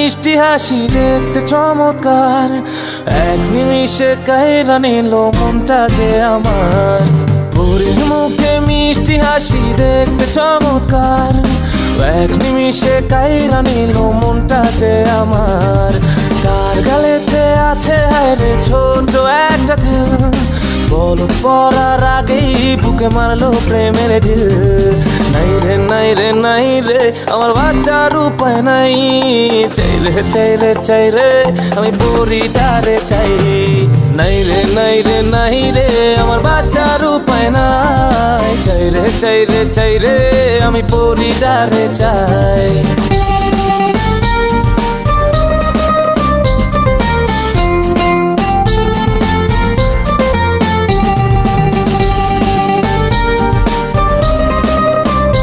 মিষ্টি হাসি দেখতে চমৎকার, এক নিমিষে কাইরা নিল মনটা যে আমার। পরীর মুখে মিষ্টি হাসি দেখতে চমৎকার, এক নিমিষে কাইরা নিল মনটা যে আমার। তার গালেতে আছে হায়রে ছোট একটা দিল, বলদ পড়ার আগেই বুকে মারলো প্রেমের ঢিল। নাই রে নাই রে নাই রে আমার বাচ্চার উপায় নাই, চাই রে চাই রে চাই রে আমি পরিটারে চাই। নাই রে নাই রে নাই রে আমার বাচ্চার উপায় নাই, চাই রে চাই রে চাই রে আমি পরিটারে চাই।